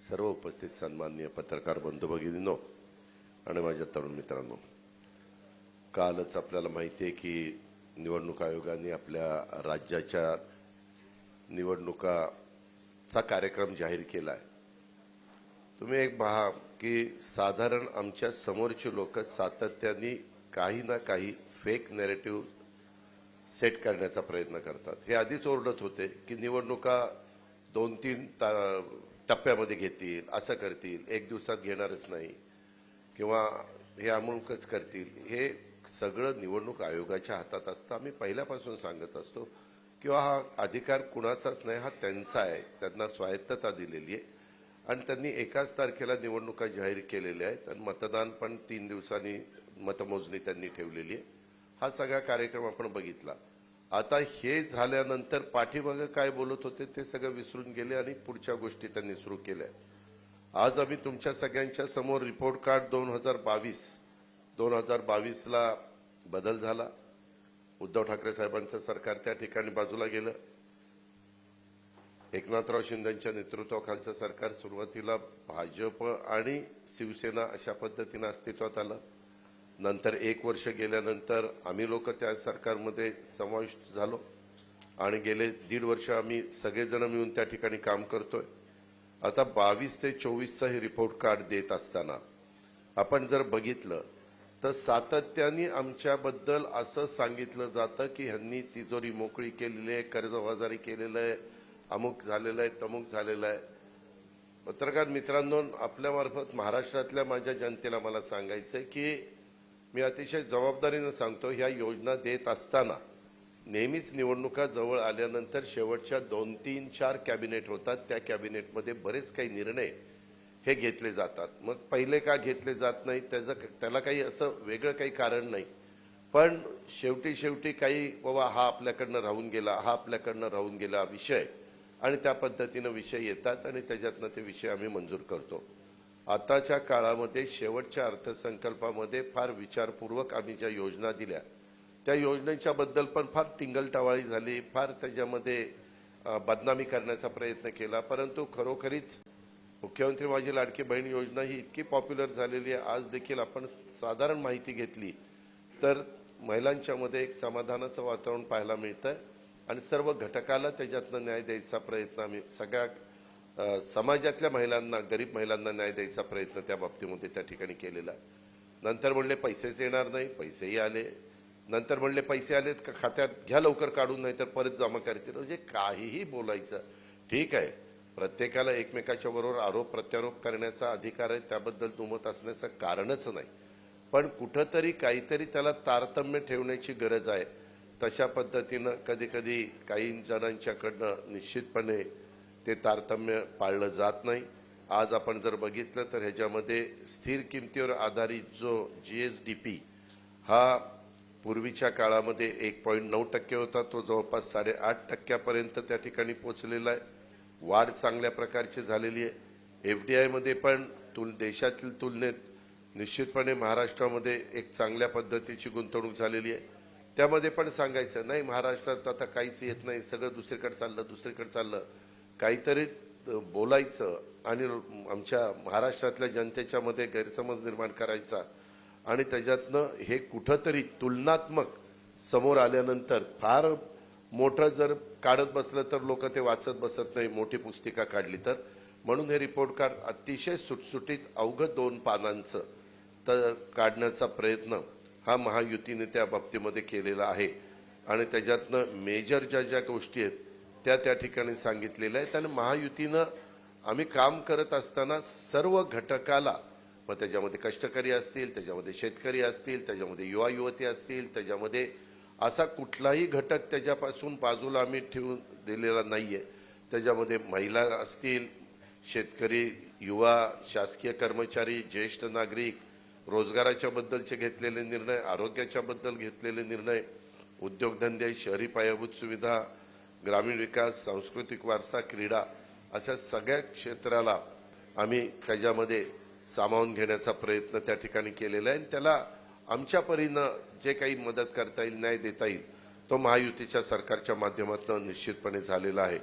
सर्व उपस्थित सन्माननीय पत्रकार बंधू भगिनींनो आणि माझ्या तरुण मित्रांनो, कालच आपल्याला माहिती आहे की निवडणूक आयोगाने आपल्या राज्याच्या निवडणुकाचा कार्यक्रम जाहीर केला आहे। तुम्ही एक पहा की साधारण आमच्या समोरची लोक सातत्याने काही ना काही फेक नॅरेटिव्ह सेट करण्याचा प्रयत्न करतात। हे आधीच ओरडत होते की निवडणुका 2-3 टप्प्यामध्ये घेतील, असं करतील, एक दिवसात घेणारच नाही किंवा हे अमुकच करतील। हे सगळं निवडणूक आयोगाच्या हातात असतं। आम्ही पहिल्यापासून सांगत असतो किंवा हा अधिकार कुणाचाच नाही, हा त्यांचा आहे। त्यांना स्वायत्तता दिलेली आहे आणि त्यांनी एकाच तारखेला निवडणुका जाहीर केलेल्या आहेत आणि मतदान पण 3 दिवसांनी मतमोजणी त्यांनी ठेवलेली आहे। हा सगळा कार्यक्रम आपण बघितला। आता हे झाल्यानंतर पाठीमागे काय बोलत होते ते सगळं विसरून गेले आणि पुढच्या गोष्टी त्यांनी सुरू केल्या। आज आम्ही तुमच्या सगळ्यांच्या समोर रिपोर्ट कार्ड 2022 ला बदल झाला। उद्धव ठाकरे साहेबांचं सरकार त्या ठिकाणी बाजूला गेलं। एकनाथराव शिंदेच्या नेतृत्वाखालचं सरकार सुरुवातीला भाजप आणि शिवसेना अशा पद्धतीने अस्तित्वात आलं। नंतर 1 वर्ष गेल्यानंतर आम्ही लोक त्या सरकारमध्ये समाविष्ट झालो आणि गेले 1.5 वर्ष आम्ही सगळेजण मिळून त्या ठिकाणी काम करतोय। आता 22 ते 24चा हे रिपोर्ट कार्ड देत असताना आपण जर बघितलं तर सातत्याने आमच्याबद्दल असं सांगितलं जातं की ह्यांनी तिजोरी मोकळी केलेली आहे, कर्जबाजारी केलेलं आहे, अमुक झालेलं आहे, तमुक झालेलं आहे। पत्रकार मित्रांनो, आपल्यामार्फत महाराष्ट्रातल्या माझ्या जनतेला मला सांगायचंय की मी अतिशय जबाबदारीने सांगतो, ह्या योजना देत असताना नेहमीच निवडणुका जवळ आल्यानंतर शेवटच्या 2-3-4 कॅबिनेट होतात। त्या कॅबिनेटमध्ये बरेच काही निर्णय हे घेतले जातात। मग पहिले का घेतले जात नाही त्याला काही असं वेगळं काही कारण नाही, पण शेवटी काही बाबा हा आपल्याकडनं राहून गेला विषय आणि त्या पद्धतीने विषय येतात आणि त्याच्यातनं ते विषय आम्ही मंजूर करतो। आताच्या काळामध्ये शेवटच्या अर्थसंकल्पामध्ये फार विचारपूर्वक आम्ही ज्या योजना दिल्या त्या योजनेच्या बद्दल पण फार टिंगलटवाळी झाली, फार त्याच्यामध्ये बदनामी करण्याचा प्रयत्न केला। परंतु खरोखरीच मुख्यमंत्री माझी लाडकी बहीण योजना ही इतकी पॉप्युलर झालेली आहे। आज देखील आपण साधारण माहिती घेतली तर महिलांच्या मध्ये एक समाधानाचं वातावरण पाहायला मिळतंय आणि सर्व घटकाला त्याच्यातनं न्याय द्यायचा प्रयत्न आम्ही सगळ्या समाजातल्या महिलांना, गरीब महिलांना न्याय द्यायचा प्रयत्न त्या बाबतीमध्ये त्या ठिकाणी केलेला आहे। नंतर म्हणले पैसेच येणार नाही, पैसेही आले। नंतर म्हणले पैसे आलेत का खात्यात घ्या लवकर काढून, नाही तर परत जमा करतील। म्हणजे काहीही बोलायचं। ठीक आहे, प्रत्येकाला एकमेकाच्या बरोबर आरोप प्रत्यारोप करण्याचा अधिकार आहे, त्याबद्दल दुमत असण्याचं कारणच नाही, पण कुठंतरी काहीतरी त्याला तारतम्य ठेवण्याची गरज आहे। तशा पद्धतीनं कधी काही जणांच्याकडनं निश्चितपणे ते तारतम्य पाळलं जात नाही। आज आपण जर बघितलं तर ह्याच्यामध्ये स्थिर किमतीवर आधारित जो GSDP हा पूर्वीच्या काळामध्ये 1.9% होता, तो जवळपास 8.5% त्या ठिकाणी पोहोचलेला आहे। वाढ चांगल्या प्रकारची झालेली आहे। FDI मध्ये पण देशातील तुलनेत निश्चितपणे महाराष्ट्रामध्ये एक चांगल्या पद्धतीची गुंतवणूक झालेली आहे। त्यामध्ये पण सांगायचं नाही महाराष्ट्रात आता काहीच येत नाही, सगळं दुसरीकडे चाललं, काहीतरी बोलायचं आणि आमच्या महाराष्ट्रातल्या जनतेच्या मध्ये गैरसमज निर्माण करायचा आणि त्याच्यातनं हे कुठंतरी तुलनात्मक समोर आल्यानंतर फार मोठं जर काढत बसलं तर लोक ते वाचत बसत नाही, मोठी पुस्तिका काढली तर। म्हणून हे रिपोर्ट कार्ड अतिशय सुटसुटीत अवघं 2 पानांचं काढण्याचा प्रयत्न हा महायुतीने त्या बाबतीमध्ये केलेला आहे आणि त्याच्यातनं मेजर ज्या गोष्टी आहेत त्या ठिकाणी सांगितलेल्या आहेत। आणि महायुतीनं आम्ही काम करत असताना सर्व घटकाला, मग त्याच्यामध्ये कष्टकरी असतील, त्याच्यामध्ये शेतकरी असतील, त्याच्यामध्ये युवा युवती असतील, त्याच्यामध्ये असा कुठलाही घटक त्याच्यापासून बाजूला आम्ही ठेवून दिलेला नाहीये। त्याच्यामध्ये महिला असतील, शेतकरी, युवा, शासकीय कर्मचारी, ज्येष्ठ नागरिक, रोजगाराच्या बद्दलचे घेतलेले निर्णय, आरोग्याच्या बद्दल घेतलेले निर्णय, उद्योगधंदे, शहरी पायाभूत सुविधा, ग्रामीण विकास, सांस्कृतिक वारसा, क्रीडा, अशा सगळ्या क्षेत्राला आम्ही त्याच्यामध्ये सामावून घेण्याचा प्रयत्न त्या ठिकाणी केलेला आहे। त्याला आमच्या परीनं जे काही मदत करता येईल, न्याय देता येईल, तो महायुतीच्या सरकारच्या माध्यमातून निश्चितपणे झालेला आहे।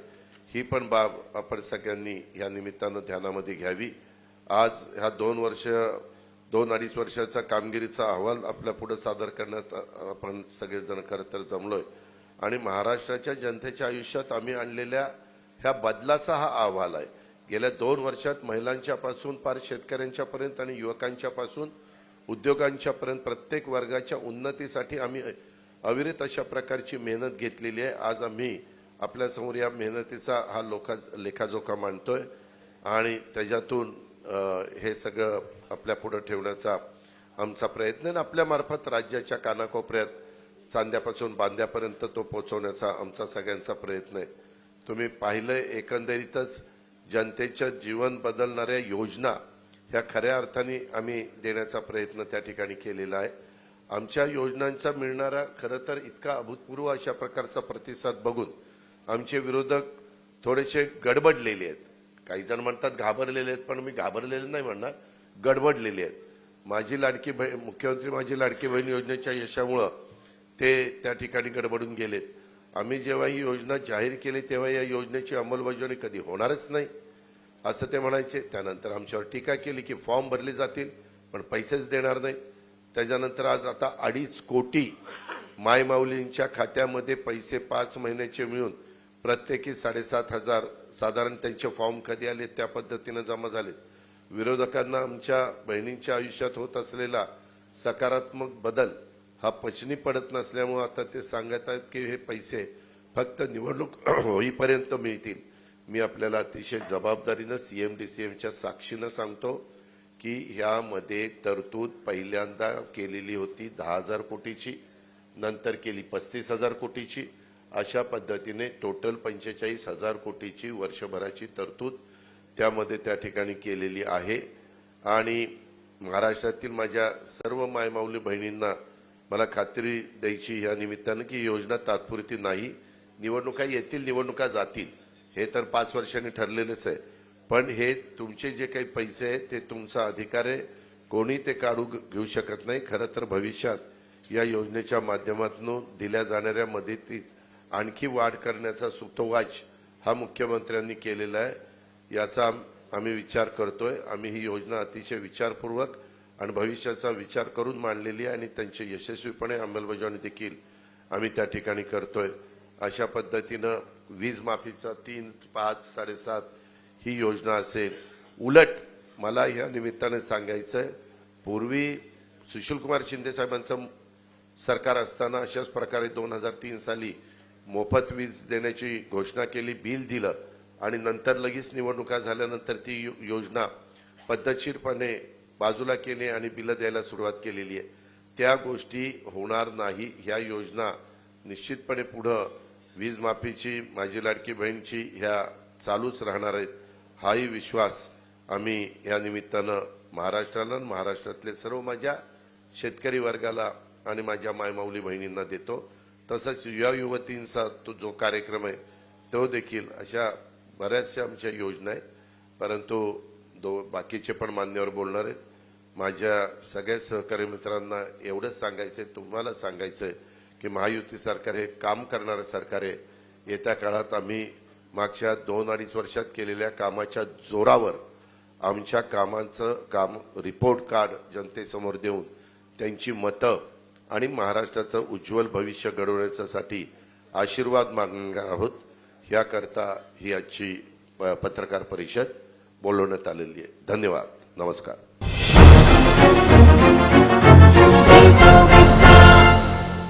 ही पण बाब आपण सगळ्यांनी या निमित्तानं ध्यानामध्ये घ्यावी। आज ह्या 2-2.5 वर्षाचा कामगिरीचा अहवाल आपल्या पुढे सादर करण्यात आपण सगळेजण खरं तर जमलोय आणि महाराष्ट्राच्या जनतेच्या आयुष्यात आम्ही आणलेल्या ह्या बदलाचा हा अहवाल आहे। गेल्या 2 वर्षात महिलांच्या पासून पार शेतकऱ्यांच्या पर्यंत आणि युवकांच्या पासून उद्योगांच्या पर्यंत प्रत्येक वर्गाच्या उन्नतीसाठी आम्ही अविरत अशा प्रकारची मेहनत घेतलेली आहे। आज आम्ही आपल्या समोर या मेहनतीचा हा लेखाजोखा मांडतोय आणि त्याच्यातून हे सगळं आपल्या पुढे ठेवण्याचा आमचा प्रयत्न आहे। आपल्या मार्फत राज्याच्या कानाकोपऱ्यात चांद्यापासून बांद्यापर्यंत तो पोहोचवण्याचा आमचा सगळ्यांचा प्रयत्न आहे। तुम्ही पाहिलं एकंदरीतच जनतेचं जीवन बदलणाऱ्या योजना ह्या खऱ्या अर्थाने आम्ही देण्याचा प्रयत्न त्या ठिकाणी केलेला आहे। आमच्या योजनांचा मिळणारा खरं तर इतका अभूतपूर्व अशा प्रकारचा प्रतिसाद बघून आमचे विरोधक थोडेसे गडबडलेले आहेत। काही जण म्हणतात घाबरलेले आहेत, पण मी घाबरलेले नाही म्हणणार, गडबडलेले आहेत। माझी लाडकी बहीण मुख्यमंत्री माझी लाडकी बहीण योजनेच्या यशामुळे ते त्या ठिकाणी गडबडून गेलेत। आम्ही जेव्हा ही योजना जाहीर केली तेव्हा या योजनेची अंमलबजावणी कधी होणारच नाही असं ते म्हणायचे। त्यानंतर आमच्यावर टीका केली की फॉर्म भरले जातील पण पैसेच देणार नाही। त्याच्यानंतर आज आता 2.5 कोटी मायमाऊलींच्या खात्यामध्ये पैसे 5 महिन्याचे मिळून प्रत्येकी 7,500 साधारण त्यांचे फॉर्म कधी आले त्या पद्धतीने जमा झाले। विरोधकांना आमच्या बहिणींच्या आयुष्यात होत असलेला सकारात्मक बदल हा पचनी पडत नसल्यामुळे आता ते सांगत आहेत की हे पैसे फक्त निवडणूक होईपर्यंत मिळतील। मी आपल्याला अतिशय जबाबदारीने CM-DCMच्या साक्षीने सांगतो की ह्यामध्ये तरतूद पहिल्यांदा केलेली होती 10,000 कोटीची, नंतर केली 35,000 कोटीची, अशा पद्धतीने टोटल 45,000 कोटीची वर्षभराची तरतूद त्यामध्ये त्या ठिकाणी केलेली आहे। आणि महाराष्ट्रातील माझ्या सर्व मायमाऊली बहिणींना मला खात्री द्यायची या निमित्तानं की योजना तात्पुरती नाही, निवडणुका येतील निवडणुका जातील हे तर 5 वर्षांनी ठरलेलेच आहे, पण हे तुमचे जे काही पैसे आहेत ते तुमचा अधिकार आहे, कोणी ते काढू घेऊ शकत नाही। खरं तर भविष्यात या योजनेच्या माध्यमातून दिल्या जाणाऱ्या मदतीत आणखी वाढ करण्याचा सुतोवाच हा मुख्यमंत्र्यांनी केलेला आहे। याचा आम्ही विचार करतोय। आम्ही ही योजना अतिशय विचारपूर्वक आणि भविष्याचा विचार करून मांडलेली आहे आणि त्यांची यशस्वीपणे अंमलबजावणी देखील आम्ही त्या ठिकाणी करतोय। अशा पद्धतीनं वीज माफीचा 3, 5, 7.5 ही योजना असेल। उलट मला या निमित्ताने सांगायचंय, पूर्वी सुशीलकुमार शिंदे साहेबांचं सरकार असताना अशाच प्रकारे 2003 साली मोफत वीज देण्याची घोषणा केली, बिल दिलं आणि नंतर लगेच निवडणुका झाल्यानंतर ती योजना पद्धतशीरपणे बाजूला केली आणि बिल द्यायला सुरुवात केलेली आहे। त्या गोष्टी होणार नाही। ह्या योजना निश्चितपणे पुढे वीज माफीची माझी लाडकी बहीणची ह्या चालूच राहणार आहेत हाही विश्वास आम्ही या निमित्तानं महाराष्ट्राला आणि महाराष्ट्रातले सर्व माझ्या शेतकरी वर्गाला आणि माझ्या मायमाऊली बहिणींना देतो। तसंच युवा युवतींचा तो जो कार्यक्रम आहे तो देखील अशा बऱ्याचशा आमच्या योजना आहेत, परंतु बाकीचे पण मान्यवर बोलणार आहेत। माझ्या सगळ्या सहकारी मित्रांना एवढंच सांगायचंय, तुम्हाला सांगायचंय की महायुती सरकार हे काम करणारं सरकार आहे। येत्या काळात आम्ही मागच्या 2-2.5 वर्षात केलेल्या कामाच्या जोरावर आमच्या कामांचं काम रिपोर्ट कार्ड जनतेसमोर देऊन त्यांची मतं आणि महाराष्ट्राचं उज्ज्वल भविष्य घडवण्यासाठी आशीर्वाद मागणार आहोत। याकरता ही आजची पत्रकार परिषद बोलवण्यात आलेली आहे। धन्यवाद, नमस्कार।